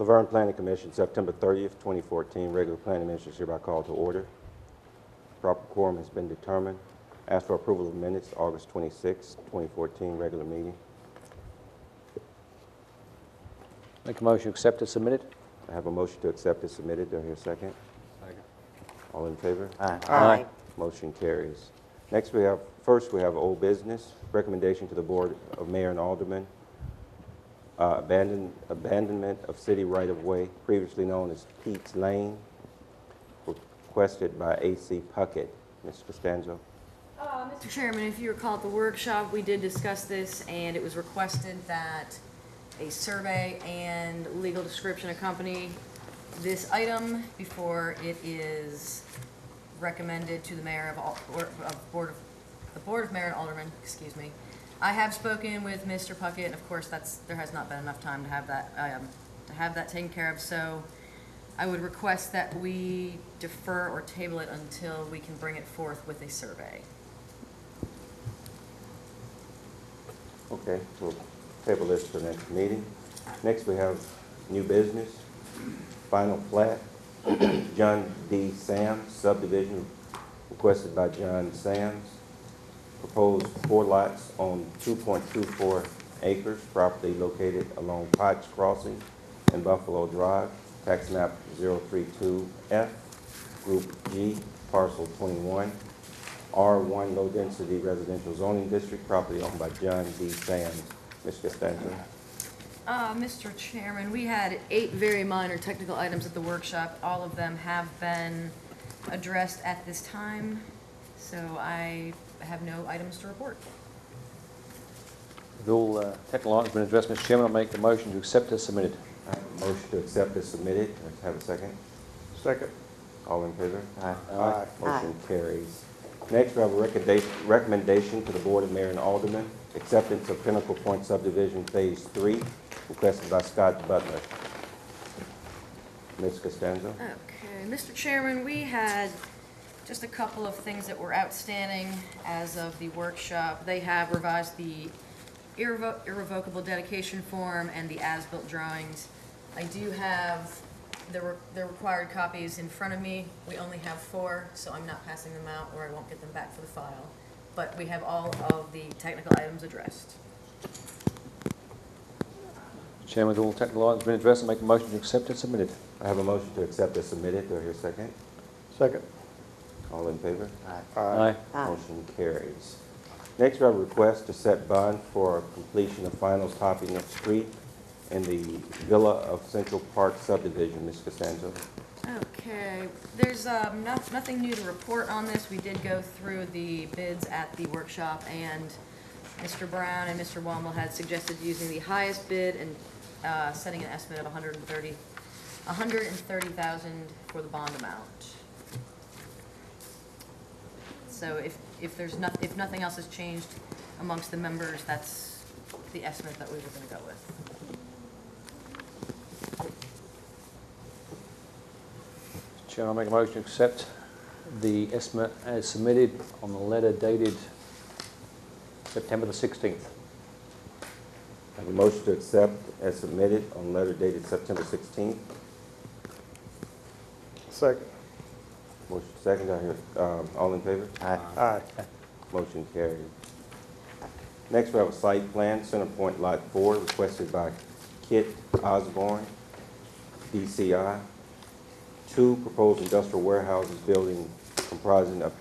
Vergne Planning Commission, September 30th, 2014. Regular planning commission is hereby called to order. Proper quorum has been determined. Ask for approval of minutes, August 26, 2014, regular meeting. Make a motion to accept as submitted. I have a motion to accept as submitted. Do I hear a second? Second. All in favor? Aye. Aye. Motion carries. Next, we have old business, recommendation to the Board of Mayor and Aldermen, abandonment of city right-of-way, previously known as Pete's Lane, requested by A.C. Puckett. Ms. Costanzo. Mr. Chairman, if you recall at the workshop, we did discuss this, and it was requested that a survey and legal description accompany this item before it is recommended to the mayor the Board of Mayor and Aldermen, excuse me. I have spoken with Mr. Puckett, and of course there has not been enough time to have that taken care of, so I would request that we defer or table it until we can bring it forth with a survey. Okay, we'll table this for next meeting. Next, we have new business, final plat, John D. Sams subdivision, requested by John Sams. Proposed 4 lots on 2.24 acres, property located along Potts Crossing and Buffalo Drive, tax map 032F, Group G, parcel 21, R1 low density residential zoning district, property owned by John D. Sams. Ms. Costanzo. Mr. Chairman, we had 8 very minor technical items at the workshop. All of them have been addressed at this time, so I have no items to report. With all technical items been addressed, Mr. Chairman, I'll make a motion to accept as submitted. I have a motion to accept as submitted. Let's have a second. Second. All in favor? Aye. Aye. Motion carries. Next, we have a recommendation to the Board of Mayor and Aldermen, acceptance of Pinnacle Point Subdivision Phase 3, requested by Scott Butler. Ms. Costanzo. Okay, Mr. Chairman, we had just a couple of things that were outstanding as of the workshop. They have revised the irrevocable dedication form and the as-built drawings. I do have the required copies in front of me. We only have 4, so I'm not passing them out, or I won't get them back for the file. But we have all of the technical items addressed. Mr. Chairman, with all technical items been addressed, I'll make a motion to accept as submitted. I have a motion to accept as submitted. Do I hear a second? Second. All in favor? Aye. Motion carries. Next, we have a request to set bond for completion of final topping of street in the Villa of Central Park subdivision. Ms. Costanzo. Okay, there's nothing new to report on this. We did go through the bids at the workshop, and Mr. Brown and Mr. Womble had suggested using the highest bid and setting an estimate of $130,000 for the bond amount. So if nothing else has changed amongst the members, that's the estimate that we were going to go with. Mr. Chairman, I'll make a motion to accept the estimate as submitted on the letter dated September the 16th. I have a motion to accept as submitted on letter dated September 16th. Second. Motion second. I hear, all in favor? Aye. Motion carried. Next, we have a site plan, Center Point Lot 4, requested by Kit Osborne, DCI. 2 proposed industrial warehouses building comprising of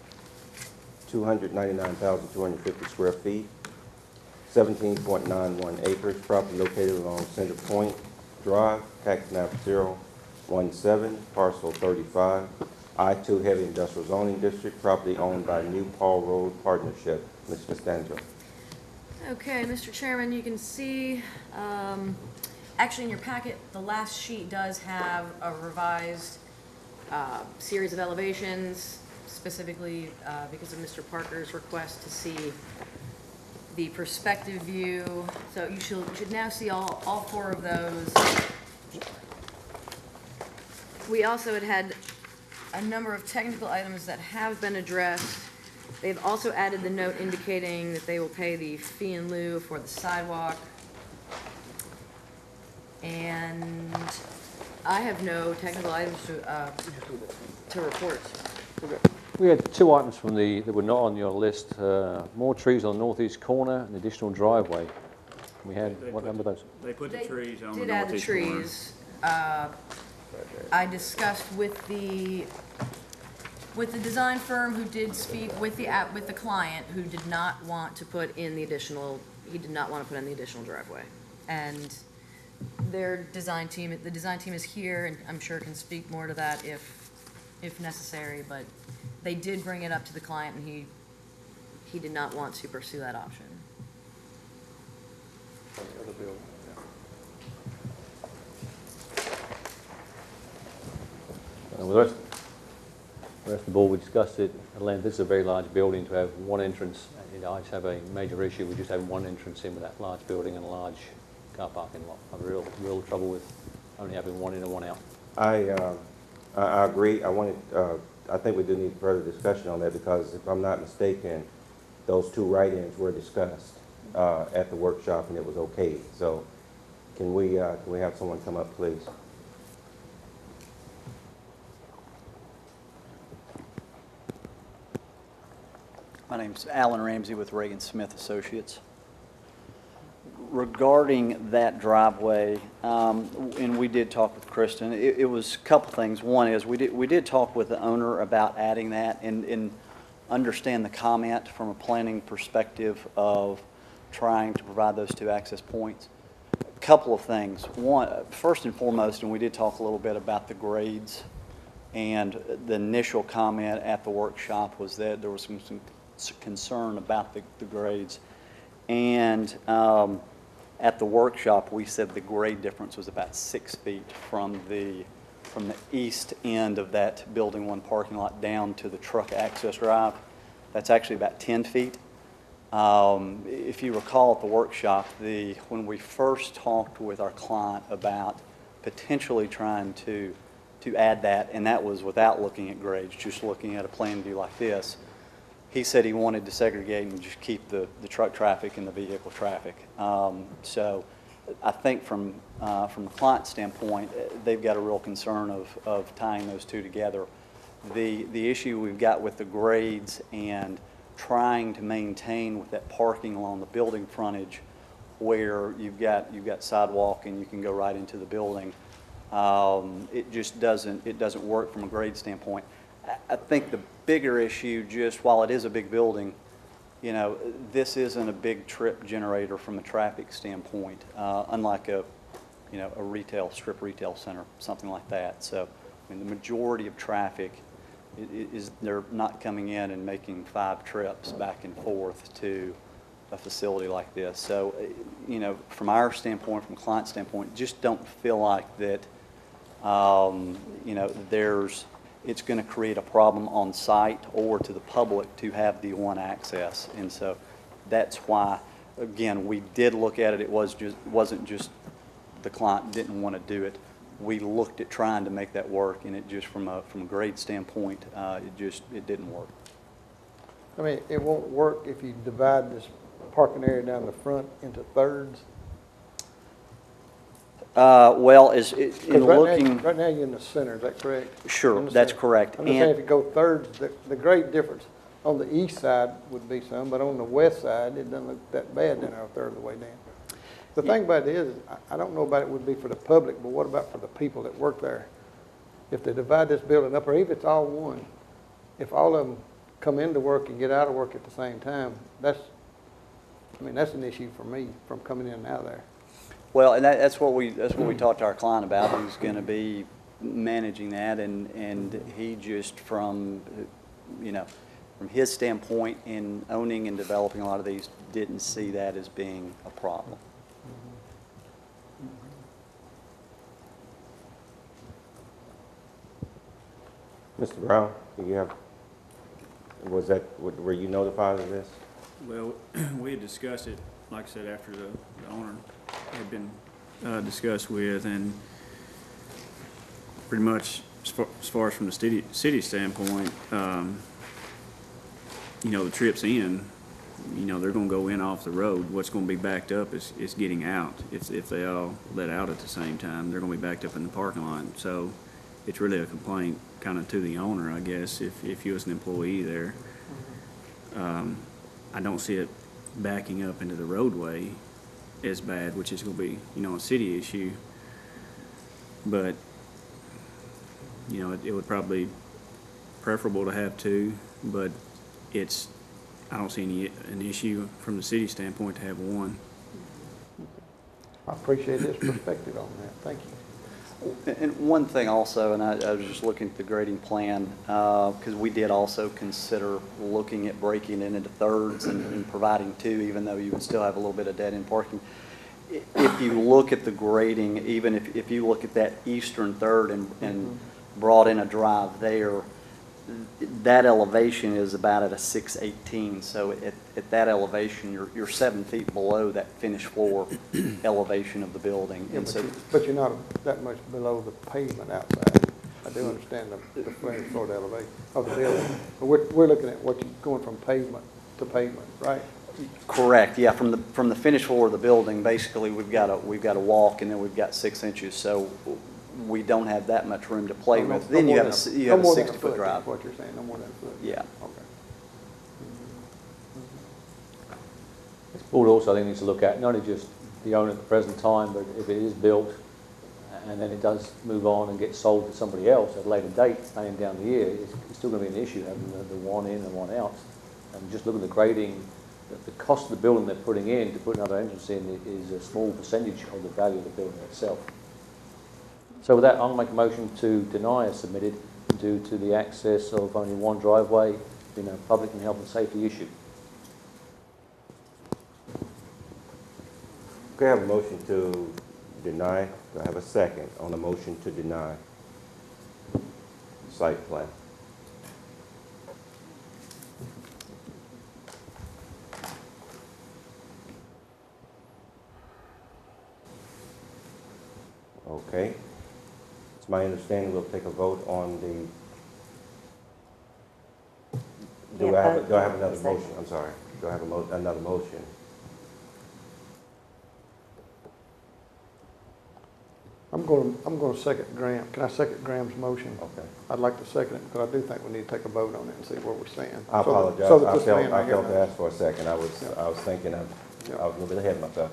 299,250 square feet, 17.91 acres, property located along Center Point Drive, tax map 017, parcel 35, I-2 Heavy Industrial Zoning District, property owned by New Paul Road Partnership. Ms. Costanzo. Okay, Mr. Chairman, you can see, actually in your packet, the last sheet does have a revised series of elevations, specifically because of Mr. Parker's request to see the perspective view. So you should now see all 4 of those. We also had a number of technical items that have been addressed. They've also added the note indicating that they will pay the fee in lieu for the sidewalk. And I have no technical items to report. We had two items from that were not on your list. More trees on the northeast corner, an additional driveway. We had, what number are those? They put the They trees on the did add the northeast corner. trees. I discussed with the design firm who did speak with the client who did not want to put in the additional, he did not want to put in the additional driveway. And the design team is here and I'm sure can speak more to that if necessary, but they did bring it up to the client and he did not want to pursue that option. The rest of the board, we discussed it at length. This is a very large building to have one entrance. I just have a major issue with just having one entrance in with that large building and a large car parking lot. I have real trouble with only having one in and one out. I agree. I think we do need further discussion on that because if I'm not mistaken, those two write-ins were discussed at the workshop and it was okay. So can we have someone come up, please? My name's Alan Ramsey with Reagan Smith Associates. Regarding that driveway, and we did talk with Kristen, it was a couple things. One is we did talk with the owner about adding that and understand the comment from a planning perspective of trying to provide those two access points. A couple of things. One, first and foremost, and we did talk a little bit about the grades, and the initial comment at the workshop was that there was some concern about the grades. And at the workshop, we said the grade difference was about 6 feet from the east end of that Building 1 parking lot down to the truck access drive. That's actually about 10 feet. If you recall at the workshop, when we first talked with our client about potentially trying to add that, and that was without looking at grades, just looking at a plan view like this, he said he wanted to segregate and just keep the truck traffic and the vehicle traffic. So I think from the client standpoint, they've got a real concern of tying those two together. The issue we've got with the grades and trying to maintain with that parking along the building frontage where you've got sidewalk and you can go right into the building, it just doesn't work from a grade standpoint. I think the bigger issue, just while it is a big building, you know, this isn't a big trip generator from a traffic standpoint, unlike a strip retail center, something like that. So, I mean, the majority of traffic they're not coming in and making 5 trips back and forth to a facility like this. So, you know, from our standpoint, from client standpoint, just don't feel like that, you know, it's going to create a problem on site or to the public to have the one access. And so that's why, again, we did look at it. It wasn't just the client didn't want to do it. We looked at trying to make that work, and it just from a grade standpoint, it didn't work. I mean, it won't work if you divide this parking area down the front into thirds. Well, Right now you're in the center, is that correct? Sure, that's correct. I'm just saying if you go thirds, the grade difference on the east side would be some, but on the west side, it doesn't look that bad down there a third of the way down. The thing about it is, I don't know about it would be for the public, but what about for the people that work there? If they divide this building up, or if it's all one, if all of them come into work and get out of work at the same time, that's an issue for me from coming in and out of there. Well, and that's what we talked to our client about, who's going to be managing that, and he just from his standpoint in owning and developing a lot of these, didn't see that as being a problem. Mr. Brown, were you notified of this? Well, we had discussed it, like I said, after the owner had been discussed with, and pretty much as far as from the city standpoint, you know, the trips in you know, they're gonna go in off the road. What's gonna be backed up is getting out. If they all let out at the same time, they're gonna be backed up in the parking lot. So it's really a complaint kind of to the owner, I guess, if you was an employee there. I don't see it backing up into the roadway as bad, which is gonna be, you know, a city issue. But, you know, it would probably preferable to have two, but I don't see an issue from the city standpoint to have one. I appreciate his perspective on that. Thank you. And one thing also, and I was just looking at the grading plan, because we did also consider looking at breaking it into thirds and providing two, even though you would still have a little bit of dead-end parking. If you look at the grading, even if you look at that eastern third and brought in a drive there, that elevation is about at a 618. So at that elevation, you're 7 feet below that finished floor elevation of the building. Yeah, And so, but you're not that much below the pavement outside. I do understand the finished floor elevation of the building. But we're looking at what you're going from pavement to pavement, right? correct, yeah, from the finished floor of the building, basically, we've got a walk, and then we've got 6 inches, so we don't have that much room to play with. Then you have a 60-foot drive. What you're saying, no more than a foot? Yeah. Okay. This board also, I think, needs to look at not only just the owner at the present time, but if it is built and then it does move on and get sold to somebody else at a later date, laying down the year, it's still going to be an issue having the one in and one out. And just look at the grading, the cost of the building they're putting in to put another entrance in is a small percentage of the value of the building itself. So with that, I'll make a motion to deny as submitted due to the access of only one driveway being a public and health and safety issue. Okay, I have a motion to deny. Do I have a second on the motion to deny site plan? Okay. It's my understanding we'll take a vote on the, do I have another motion? I'm sorry. Do I have another motion? I'm going to second Graham. Can I second Graham's motion? Okay. I'd like to second it because I do think we need to take a vote on it and see where we're standing. I apologize. So that I this man failed may to have- ask for a second. I was thinking I was a little bit ahead of myself.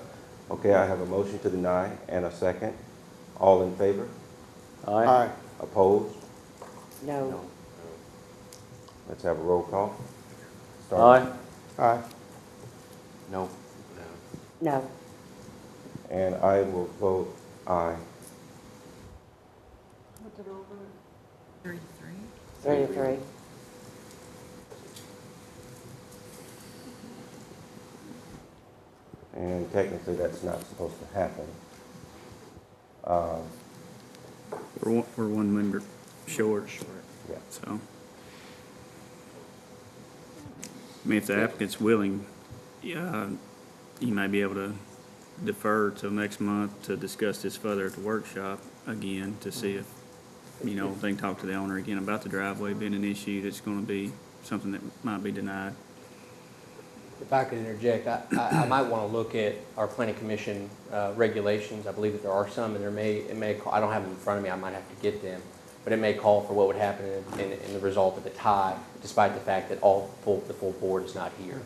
Okay, I have a motion to deny and a second. All in favor? Aye. Opposed? No. Let's have a roll call. Aye. Aye. No. No. And I will vote aye. 33. 3-3. And technically, that's not supposed to happen. We're one member short. Yeah. So, I mean, if the applicant's willing, you may be able to defer till next month to discuss this further at the workshop again to see if, they can talk to the owner again about the driveway being an issue that's going to be something that might be denied. If I could interject, I might want to look at our planning commission regulations. I believe that there are some, and it may call, I don't have them in front of me, I might have to get them, but it may call for what would happen in the result of the tie, despite the fact that the full board is not here.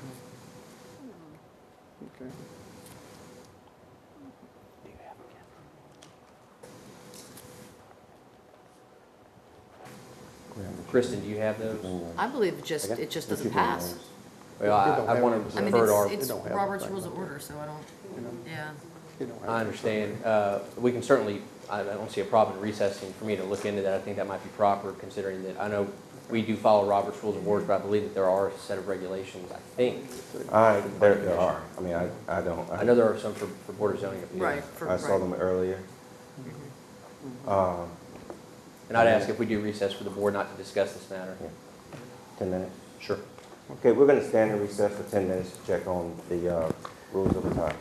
Okay. Kristen, do you have those? I believe it just doesn't pass. Well, I want to I mean, defer to our, it's don't have Robert's anything Rules of like that. Order, so I don't, yeah. You don't have I to. understand. We can certainly, I don't see a problem in recessing for me to look into that. I think that might be proper, considering that I know we do follow Robert's Rules of Order, but I believe that there are a set of regulations, I think. There are. I mean, I don't. I know there are some for Board of Zoning appeals. Right. I saw them earlier. And I'd ask if we do recess for the board not to discuss this matter. 10 minutes. Sure. Okay, we're going to stand in recess for 10 minutes to check on the rules of the time.